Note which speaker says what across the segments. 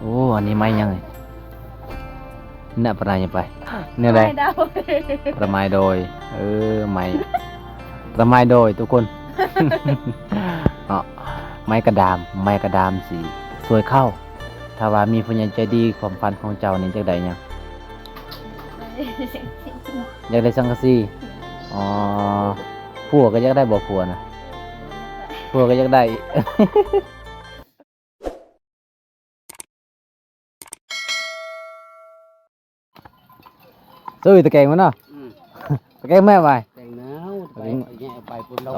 Speaker 1: อ้อันนี้ไม่ยังไงเนี่ยปลายไปเนี่ยอะไรประมาณโดยไม่ประมาณโดยทุกคน เนาะไม้กระดามสีสวยเข้าถ้าว่ามีผู้ใหญ่ใจดีความฝันของเจ้านี่จักได้ยังอยากได้สังกะสีอ๋อผัวก็อยากได้บ่ผัวนะผัวก็อยากได้ ซื้อตะแกรงมันเนาะตะแกรงแม่ไป
Speaker 2: แต่งหนาวไปแย่ไปปุ่นเรา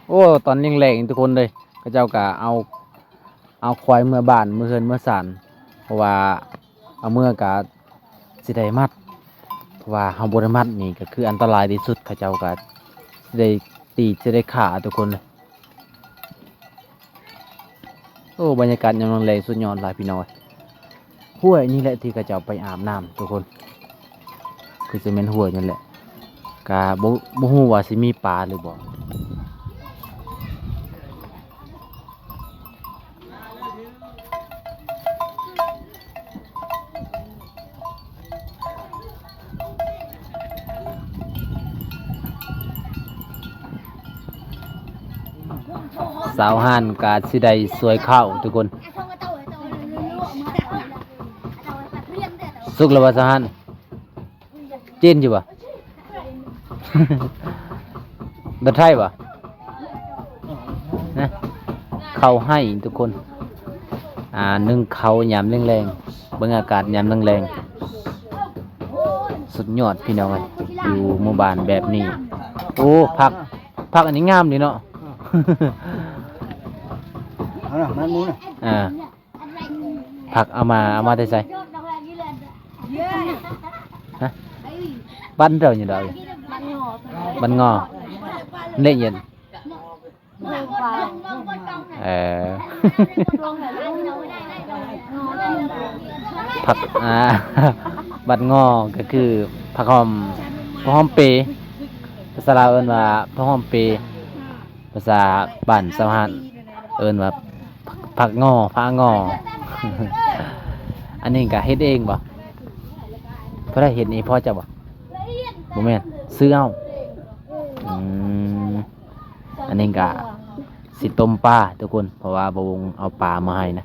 Speaker 1: โอ้ตอนยังแรงทุกคนเลยเขาเจ้าก็เอาควายเมื่อบ้านเมื่อเฮือนเมื่อสานเพราะว่าเอาเมื่อกะสิได้มัดเพราะว่าเฮาบ่ได้มัดนี่ก็คืออันตรายที่สุดเขาเจ้าก็สิได้ตีสิได้ฆ่าทุกคนเลยโอ้บรรยากาศยามแรงสุดยอดหลายพี่น้อยห้วยนี่แหละที่เขาเจ้าไปอาบน้ำทุกคนคือจะเป็นห้วยนั่นแหละกะบ่ฮู้ว่าสิมีปลาหรือบ่สาวห่านกาสิได้สวยเข้าทุกคนสุกแล้วว่าสาวห่านจีนอยู่บ่ ดัดไทยบ่นะเข้าให้ทุกคนนึ่งเขายามแรงๆเบิ่งอากาศยามแรงๆสุดยอดพี่น้องเลยอยู่หมู่บ้านแบบนี้โอ้ผักอันนี้งามดีเนาะ
Speaker 2: เอาล่ะมันนู้นน่ะ
Speaker 1: ผักเอามาได้ใส่ฮะบ้านเราอยู่ดอกบ้านงอเละเย็นผักบ้านงอก็คือผักหอมเปย์ภาษาลาวเอิ้นว่าผักหอมเปย์ภาษาบ้านสาวหันเอิ้นว่าผักงอ อันนี้ก็เฮ็ดเองบ่เพราะได้เฮ็ดนี่พ่อจะบ่บ่แม่นซื้อเอาอันนี้ก็สิต้มปลาทุกคนเพราะว่าบ่วงเอาปลามาให้นะ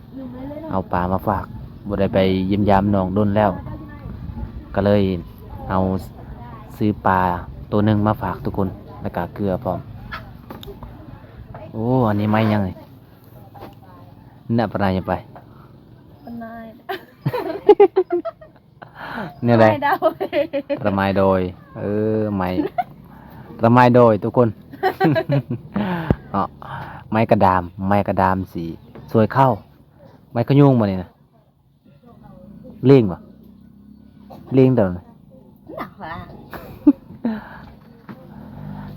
Speaker 1: เอาปลามาฝากบ่ได้ไปเยี่ยมยามน้องดนแล้วก็เลยเอาซื้อปลาตัวหนึงมาฝากทุกคนแล้วก็เกลือพร้อมโอ้อันนี้ไม่ยังไงเนี่ยปลายังไปเนี่ยอะไรประมาณโดยไม่ประมาณโดยทุกคน เนาะไม้กระดามสีสวยเข้าไม้ขยุงมาเนี่ยนะเลี้ยงป่ะเลี้ยงเดิม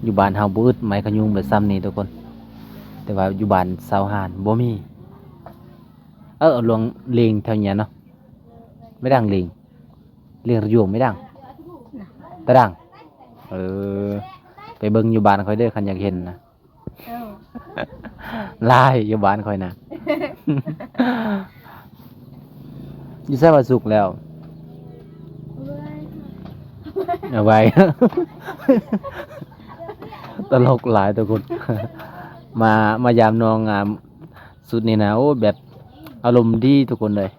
Speaker 1: อยู่บ้านเฮาบ่อึดไม้ขยุงแบบซ้ำนี่ทุกคนแต่ว่าอยู่บ้านสาวหานบ่มีหลวงเลี้ยงแถวเนี้ยเนาะไม่ดังเลี้ยงระยวงไม่ดังตะดังไปเบิ่งอยู่บ้านค่อยเด้อคันอยากเห็นนะลายอยู่บ้านค่อยนะ อยู่แซ่ว่าสุกแล้วเอาไว้ ตลกหลายทุกคน มายามน้องงามสุดนี่นะโอ้แบบอารมณ์ดีทุกคนเลย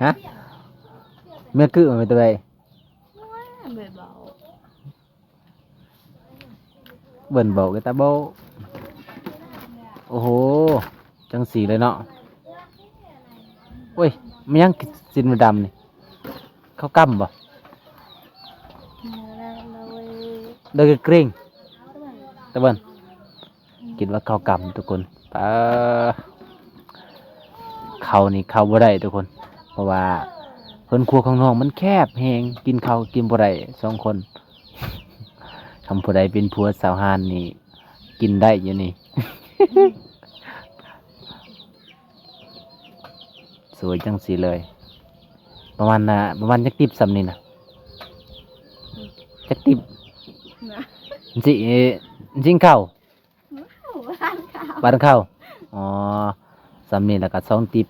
Speaker 1: ฮะเมื่อคือมันเป็นตัวใดเบิ่นเบาcáiตาโบโอ้โหจังสีเลยเนาะโอ้ยมันยังสินมันดำนี่เขากำบ่เดินเกรงตะเบิ่นคิดว่าเขากำทุกคนเขานี่เข้าบ่ได้ทุกคนเพราะว่าเพิ่นครัวข้างนอกมันแคบแฮงกินข้าวกินบ่ได้สองคน คำผู้ใดเป็นผัวสาวหานนี่กินได้อยู่นี่ สวยจังสีเลย ประมาณจักติบสำนี่นะจักติบสิจริงเข้าบ้านเข้า อ๋อสำนี่แล้วก็2ติ๊บ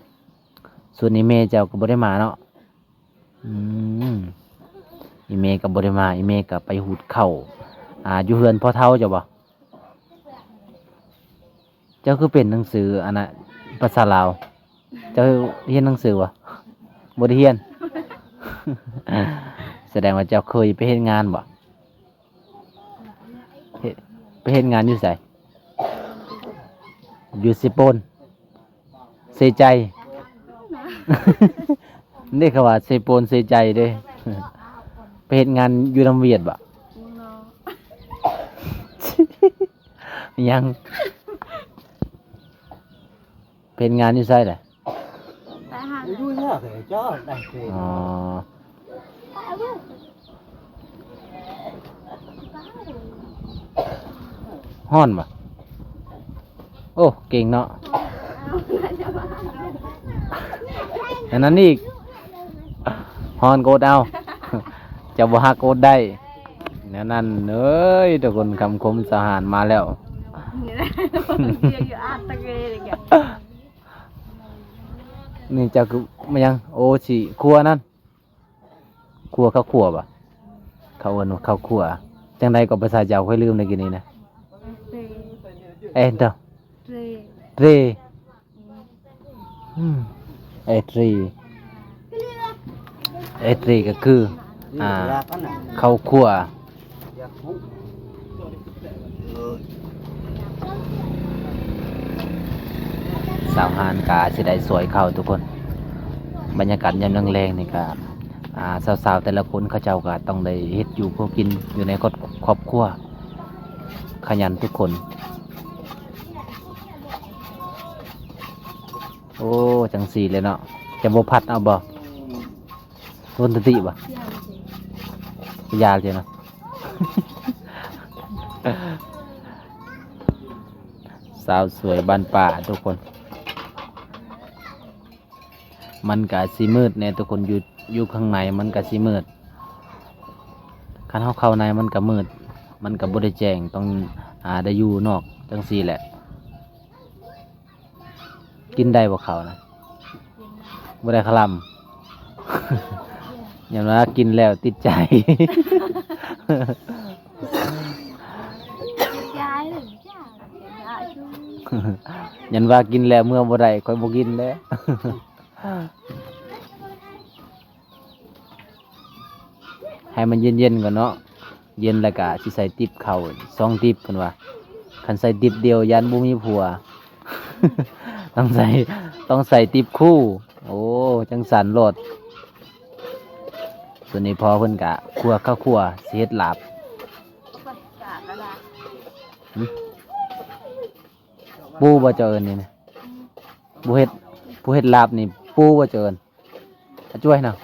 Speaker 1: ส่วนอีเมเจ้าก็บ่ได้มาเนาะอืมอีเมก็บ่ได้มาอีเมก็ไปหูดข้าวอยู่เฮือนพ่อเฒ่าเจ้าบ่เจ้าคือเป็นหนังสืออันน่ะภาษาลาวเจ้าเรียนหนังสือบ่บ่ได้เรียน แสดงว่าเจ้าเคยไปเฮ็ดงานบ่เฮ็ดไปเฮ็ดงานอยู่ไสอยู่สิโปนเซใจ นี่เขาว่าเซโปนเซใจเด้ ไปเฮ็ดงานอยู่ลำเวียดบ่ ยังไปเฮ็ดงานอยู่ไสแหละ
Speaker 2: ดูเนี่ยเจ้าได้เสร็จ
Speaker 1: อ๋อฮ้อนบ่โอ้เก่งเนาะอันนั้นอีกฮ้อนโกดเอา จะบ่ฮักโกดได้นั่นนั่นเอ้ยทุกคนคำคมสหารมาแล้ว นี่เจ้าคือมายังโอสิครัวนั่นครัวข้าวครัวบ่เขาเอิ้นว่าข้าวครัวจังไดก็ภาษาเจ้าค่อยลืมได้กินนี่นะเอ็นเด้อเตรอืมเอตรีเอตรีก็คือ
Speaker 2: นี่ยากกันน่ะ
Speaker 1: ข้าวครัวย
Speaker 2: ากมุเออ
Speaker 1: สาวหานกาสิได้สวยเข้าทุกคน บรรยากาศยามแรงๆนี่ก็สาวๆแต่ละคนเขาเจ้าก็ต้องได้เฮ็ดอยู่เพื่อกินอยู่ในครอบครัวขยันทุกคน โอ้จังสีเลยเนาะจะบ่พัดเอาบ่โดนตติบ่ยาเลยเนาะ สาวสวยบ้านป่าทุกคน มันก็สิมืดเนี่ยทุกคนอยู่ข้างในมันก็สิมืดคันเฮาเข้าในมันก็มืด มันก็บ่ได้แจ้งต้องได้อยู่นอกจังซี่แหละ กินได้บ่เขานะบ่ได้คลำ อย่างว่ากินแล้วติดใจ ยันว่ากินแล้วเมื่อบ่ได้ค่อยบ่กินแล้ว ให้มันเย็นๆก่อนเนาะเย็นแล้วก็สิใส่ติ๊บเข้า2ติ๊บเพิ่นว่าคันใส่ติ๊บเดียวยันบ่มีผัว ต้องใส่ติ๊บคู่ โอ้จังสันโลดส่วนนี้พอเพิ่นก็คั่วข้าวคั่วสิเฮ็ดลาบปูบ่เจริญนี่นะผู้เฮ็ดลาบนี่ปูบ่เจริญช่วยหน่อย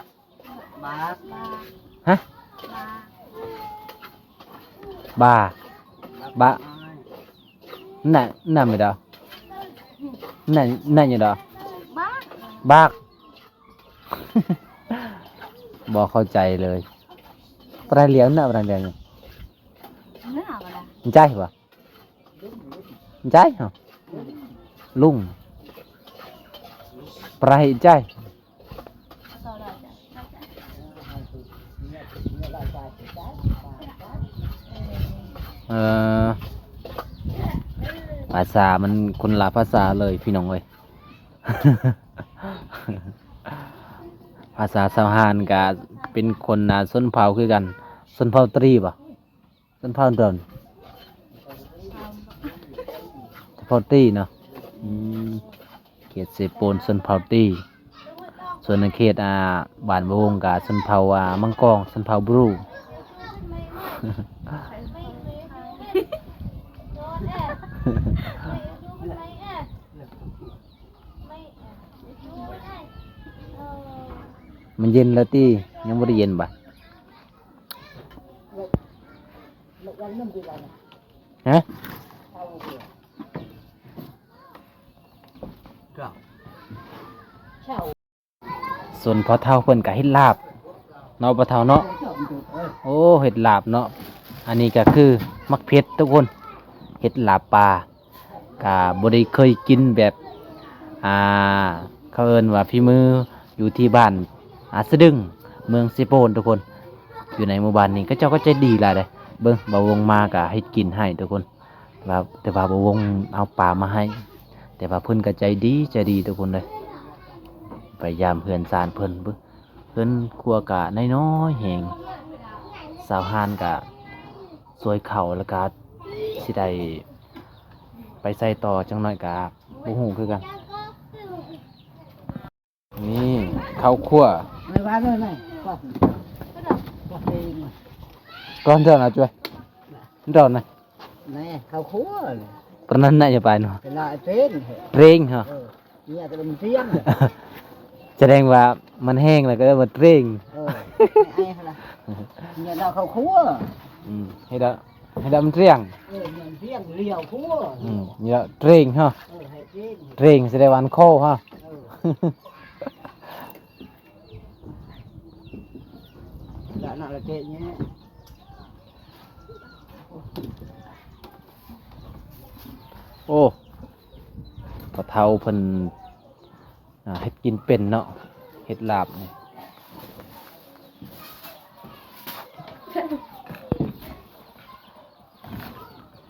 Speaker 2: บาส
Speaker 1: ฮะบานั่นไม่ได้นั่นอยู่ดอกบาก บ่เข้าใจเลยปลาเหลียงน่ะปลาเหลียงมันใจป่ะมันใจเหรอลุงปลาใจ ภาษามันคนละภาษาเลยพี่น้องเอ้ย ภาษาสาวหานก็เป็นคนชนเผ่าคือกันชนเผ่าตรีป่ะชนเผ่าเดินเผ่าตรีเนาะเขตเสโปนชนเผ่าตรีส่วนในเขตบ้านบวงก็ชนเผ่ามังกรชนเผ่าบรู มันเย็นแล้วตียังไม่ได้เย็นบ่ะฮะส่วนพอเท่าเพิ่นก็เฮ็ดลาบเนาะพอเท่าเนาะโอ้เฮ็ดลาบเนาะอันนี้ก็คือมักเผ็ดทุกคนเฮ็ดลาบปลา ก็บ่ได้เคยกินแบบอ่าเขาเอิ้นว่าฝีมืออยู่ที่บ้านสะดึงเมืองสิโปนทุกคนอยู่ในหมู่บ้านนี้ก็เจ้าก็ใจดีหลายเลยเบิ่งบ่าววงมาก็ให้กินให้ทุกคนว่าแต่ว่าบ่าววงเอาปลามาให้ แต่ว่าเพิ่นก็ใจดีทุกคนเลยพยายามเพื่อนสารเพิ่นเบิ่งเพิ่นครัวกะน้อยๆแหงสาวหานกะสวยเข่าแล้วก็สิได้ไปใส่ต่อจังน้อยกะบ่ฮู้คือกันนี่ข้าวคั่ว
Speaker 2: ไม่ว่าเลยไหมก็เอง
Speaker 1: ก่อนเท่านะจ้วยดอนนะ
Speaker 2: นี่เขาคั่ว
Speaker 1: ปานนั้นน่าจะไปเนาะ
Speaker 2: เป็นลายเป็น
Speaker 1: เร่งเหรอ
Speaker 2: เนี่ยจะเป็นเสียง
Speaker 1: แสดงว่ามันแห้งแล้วก็มันเร่ง
Speaker 2: ไอ้เขาละเนี่ยเราเขาคั่ว
Speaker 1: ให้ดำเรียง
Speaker 2: เนี่ยเสียงเลี้ยวคั่ว
Speaker 1: นี่ละเร่งฮะ
Speaker 2: ให้เร่ง
Speaker 1: เร่งแสดงว่าอันโคฮะ
Speaker 2: đã nào là kệ nhé
Speaker 1: โอ้ปลาเทาเพิ่นเฮ็ดกินเป็นเนาะเฮ็ดลาบนี่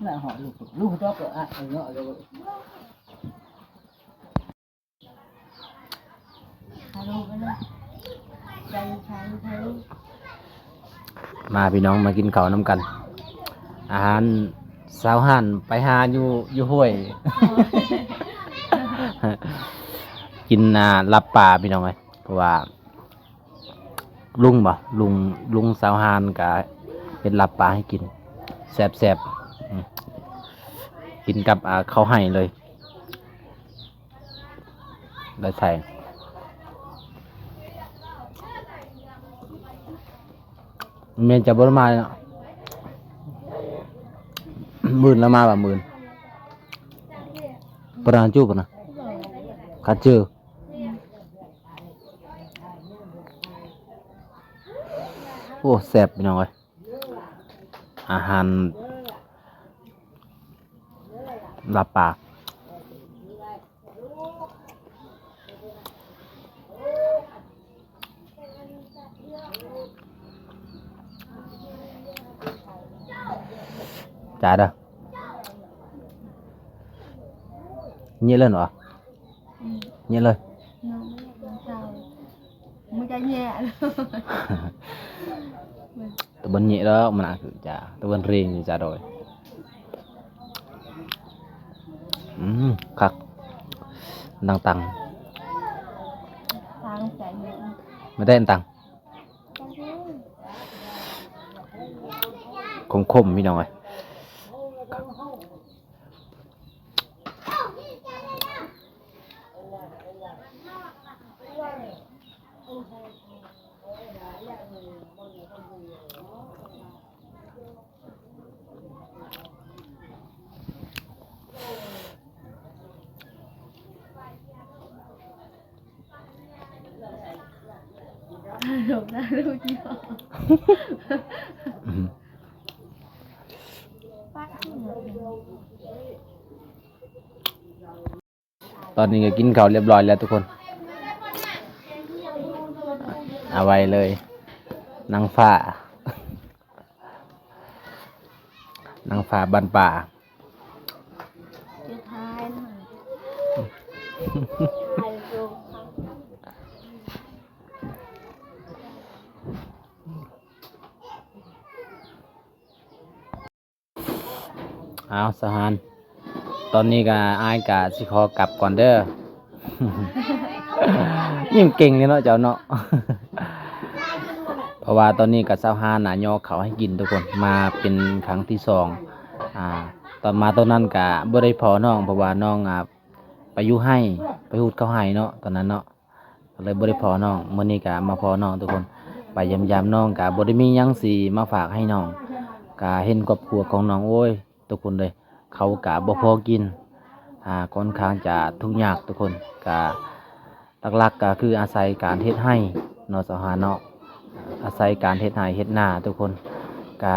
Speaker 2: là họ lúc đó cỡ ai nó rồi
Speaker 1: มาพี่น้องมากินข้าวน้ำกัน อาหารสาวหันไปหาอยู่ห้วย กินลับป่าพี่น้องเลยเพราะว่าลุงสาวหานกับเฮ็ดลับป่าให้กินแซ่บกินกับข้าวไห้เลยได้ใส่เมียนจะบ่มาเนาะมื่นแล้วมาแบบมื่นประธานจูบนะคัดเจอโอ้แซ่บพี่น้องเอ้ยอาหารลาบปากจ่ายเด้อเงี้ยเลยเหรอเงี้ยเลย
Speaker 3: mới cái nhẹ luôn
Speaker 1: ตัวบนเงี้ยแล้วมันอาจจะตัวบนเรียงจะโดยคักดังตัง
Speaker 3: sáng chạy nhẹ
Speaker 1: ไม่ได้ตังคมพี่น้องเอ้ย
Speaker 3: được ra đâu chưa
Speaker 1: ตอนนี้ก็กินข้าวเรียบร้อยแล้วทุกคนเอาไว้เลยนางฟ้านางฟ้าบ้านป่า
Speaker 3: chưa thay nữa thay luôn
Speaker 1: เอาสหานตอนนี้ก็อายกะสิขอกลับก่อนเด้อ ยิ่งเก่งเลยเนาะเจ้าเนาะ เพราะว่าตอนนี้กับสาวฮานน่ะยอเขาให้กินทุกคนมาเป็นครั้งที่สองตอนมาตอนนั้นกะบ่ได้พอน้องเพราะว่าน้องไปอยู่ให้ไปหูดเขาให้เนาะตอนนั้นเนาะก็เลยบ่ได้พอน้องมื้อนี้กะมาพอน้องทุกคนไปยามน้องกะบ่ได้มีหยังสิมาฝากให้น้องกะเห็นครอบครัวของน้องโอ้ยทุกคนเลยเขากะบ่พอกินค่อนข้างจะทุกข์ยากทุกคนกะหลักๆก็คืออาศัยการเฮ็ดให้เนาะสาวฮานเนาะอาศัยการเฮ็ดให้เฮ็ดหน้าทุกคนกะ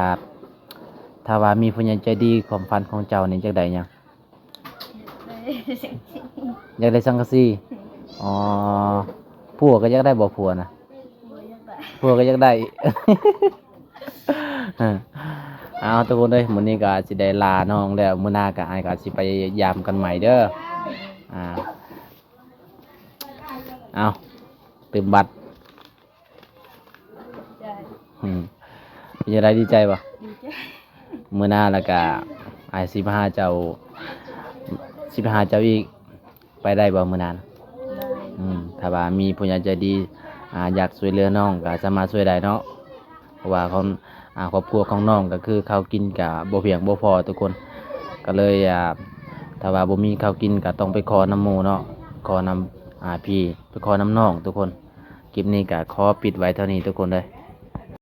Speaker 1: ถ้าว่ามีผู้ใหญ่ใจดีความฝันของเจ้านี่จักใดหยัง อยากได้สังกะสีอ๋อผัวก็อยากได้บ่ผัวนะผัวก็อยากได้ เออเอาทุกคนเอ้ยมื้อนี้ก็สิได้ลาน้องแล้วมื้อหน้าก็อ้ายก็สิไปยามกันใหม่เด้ออ่าเอาตื่มบัตร
Speaker 3: ใจ
Speaker 1: มีอะไรดีใจบ่
Speaker 3: ดีใจ
Speaker 1: มื้อหน้าแล้วก็อ้ายสิมาหาเจ้าสิไปหาเจ้าอีกไปได้บ่มื้อหน้าน่ะ
Speaker 3: ได้
Speaker 1: ถ้าว่ามีผู้ใหญ่ใจดีอยากช่วยเหลือน้องก็สามารถช่วยได้เนาะเพราะว่าเขาครอบครัวของน้องก็คือข้าวกินก็บ่เพียงบ่พอทุกคนก็เลยถ้าว่าบ่มีข้าวกินก็ต้องไปขอน้ำหมู่เนาะขอนำพี่ไปขอน้ำน้องทุกคนคลิปนี้ก็ขอปิดไว้เท่านี้ทุกคนเลย